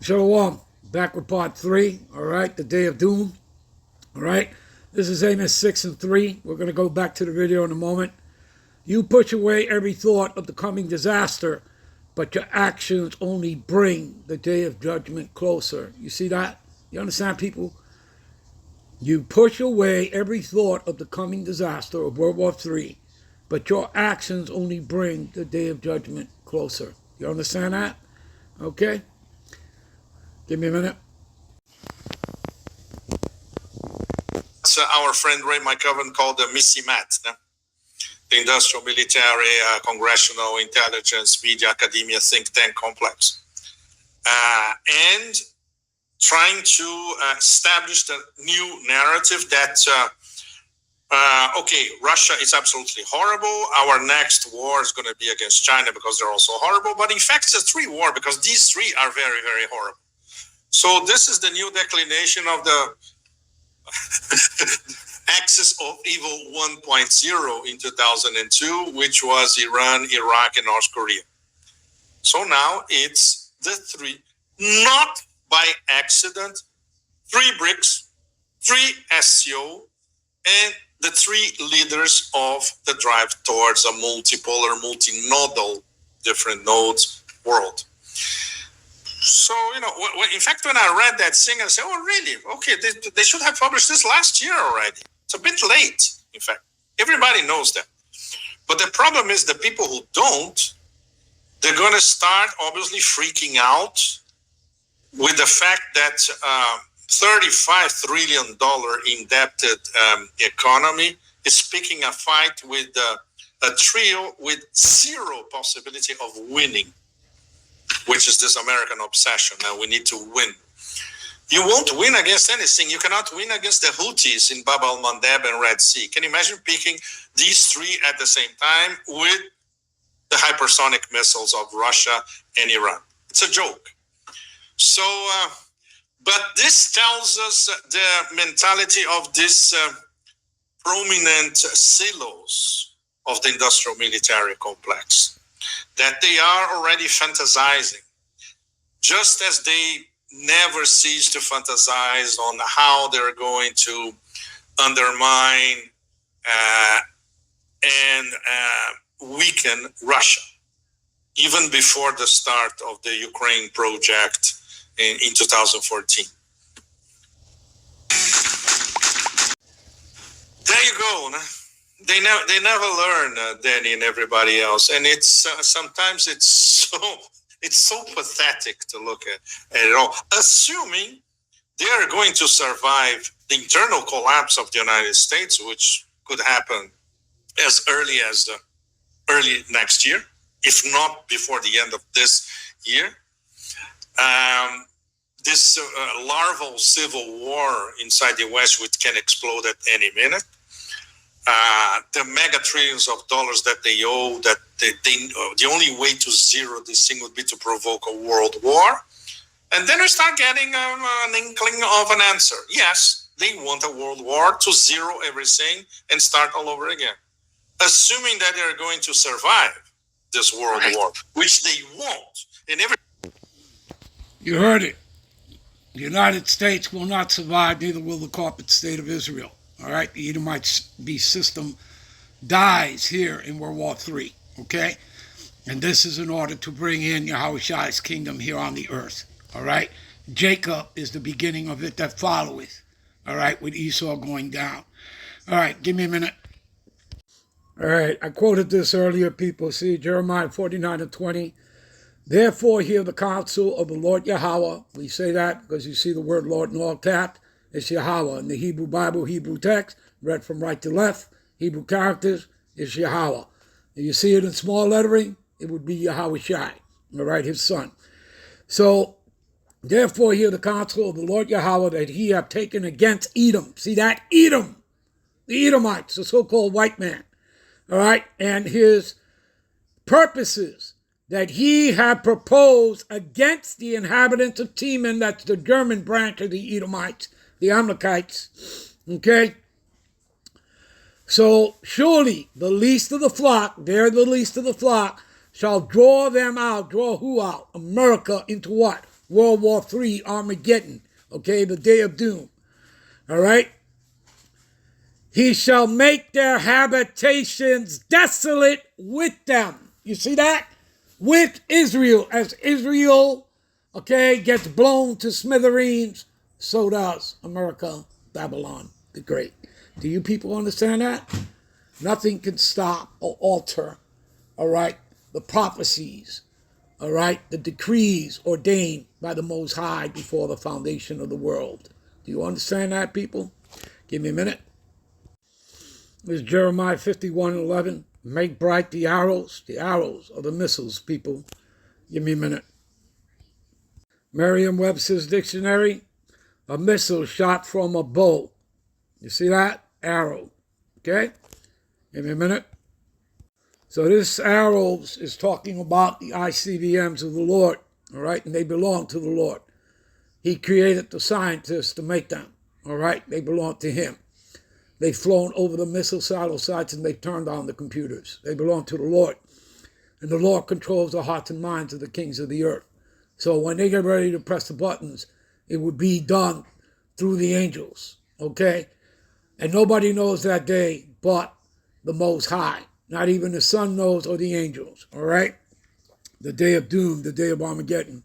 Shalom. Back with part 3. All right. The day of doom. All right. This is Amos 6 and 3. We're going to go back to the video in a moment. You push away every thought of the coming disaster, but your actions only bring the day of judgment closer. You see that? You understand, people? You push away every thought of the coming disaster of World War III, but your actions only bring the day of judgment closer. You understand that? Okay? Give me a minute. It's our friend Ray McCoven called the Missy Mat, the industrial, military, congressional, intelligence, media, academia, think tank complex. And trying to establish the new narrative that, okay, Russia is absolutely horrible. Our next war is going to be against China because they're also horrible. But in fact, it's a three war because these three are very, very horrible. So this is the new declination of the axis of evil 1.0 in 2002, which was Iran, Iraq, and North Korea. So now it's the three, not by accident, 3 BRICS, 3 SCO, and the 3 leaders of the drive towards a multipolar, multinodal, different nodes world. So, in fact, when I read that thing, I said, oh, really? Okay, they should have published this last year already. It's a bit late, in fact. Everybody knows that. But the problem is the people who don't, they're going to start obviously freaking out with the fact that $35 trillion indebted economy is picking a fight with a trio with zero possibility of winning, which is this American obsession. Now we need to win. You won't win against anything. You cannot win against the Houthis in Bab al-Mandeb and Red Sea. Can you imagine picking these 3 at the same time with the hypersonic missiles of Russia and Iran? It's a joke. So, but this tells us the mentality of this prominent silos of the industrial military complex, that they are already fantasizing, just as they never cease to fantasize on how they're going to undermine and weaken Russia, even before the start of the Ukraine project in 2014. There you go. They never learn, Danny and everybody else, and it's sometimes it's so pathetic to look at it all. Assuming they are going to survive the internal collapse of the United States, which could happen as early as early next year, if not before the end of this year. This larval civil war inside the West, which can explode at any minute. The mega trillions of dollars that they owe, that the only way to zero this thing would be to provoke a world war. And then we start getting an inkling of an answer. Yes, they want a world war to zero everything and start all over again. Assuming that they're going to survive this world war, which they won't. You heard it. The United States will not survive, neither will the corporate state of Israel. All right? The Edomite beast system dies here in World War III. Okay? And this is in order to bring in Yahweh's kingdom here on the earth. All right? Jacob is the beginning of it that followeth. All right? With Esau going down. All right, give me a minute. All right, I quoted this earlier, people. See, Jeremiah 49 and 20. Therefore, hear the counsel of the Lord Yahweh. We say that because you see the word Lord in all caps. It's Yahweh. In the Hebrew Bible, Hebrew text, read from right to left, Hebrew characters, it's Yahweh. If you see it in small lettering, it would be Yahweh Shai, all right, his son. So, therefore, hear the counsel of the Lord Yahweh that he have taken against Edom. See that? Edom. The Edomites, the so-called white man. All right, and his purposes that he had proposed against the inhabitants of Teman, that's the German branch of the Edomites, the Amalekites, okay? So surely the least of the flock, they're the least of the flock, shall draw them out. Draw who out? America into what? World War III, Armageddon, okay, the day of doom, all right? He shall make their habitations desolate with them. You see that? With Israel. As Israel, okay, gets blown to smithereens, so does America, Babylon the Great. Do you people understand that? Nothing can stop or alter, all right, the prophecies, all right, the decrees ordained by the Most High before the foundation of the world. Do you understand that, people? Give me a minute. This is Jeremiah 51:11. Make bright the arrows of the missiles, people. Give me a minute. Merriam-Webster's dictionary, a missile shot from a bow. You see that? Arrow. Okay? Give me a minute. So this arrows is talking about the ICBMs of the Lord, all right? And they belong to the Lord. He created the scientists to make them, all right? They belong to him. They've flown over the missile sites and they've turned on the computers. They belong to the Lord. And the Lord controls the hearts and minds of the kings of the earth. So when they get ready to press the buttons, it would be done through the angels, okay? And nobody knows that day but the Most High. Not even the Son knows or the angels, all right? The day of doom, the day of Armageddon.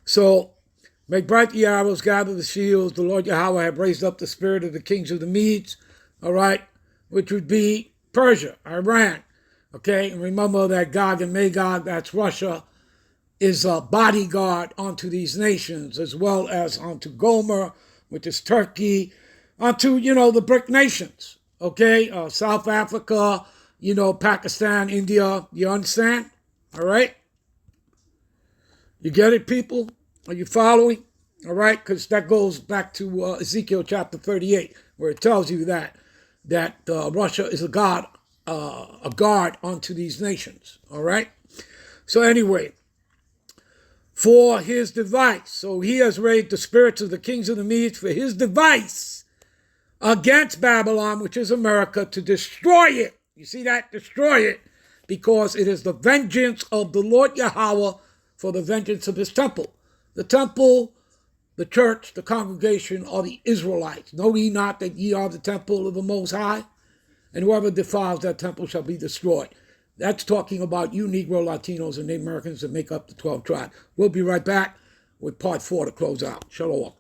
So, make bright the arrows, gather the shields. The Lord Yahweh have raised up the spirit of the kings of the Medes, all right, which would be Persia, Iran, okay? And remember that Gog and Magog, that's Russia, is a bodyguard onto these nations, as well as onto Gomer, which is Turkey, onto, the BRIC nations, okay? South Africa, Pakistan, India, you understand? All right? You get it, people? Are you following? All right? Because that goes back to Ezekiel chapter 38, where it tells you that Russia is a guard unto these nations. All right? So anyway, for his device. So he has raised the spirits of the kings of the Medes for his device against Babylon, which is America, to destroy it. You see that? Destroy it, because it is the vengeance of the Lord Yahweh for the vengeance of his temple. The temple, the church, the congregation are the Israelites. Know ye not that ye are the temple of the Most High? And whoever defiles that temple shall be destroyed. That's talking about you Negro, Latinos, and Native Americans that make up the 12 tribes. We'll be right back with part 4 to close out. Shalom.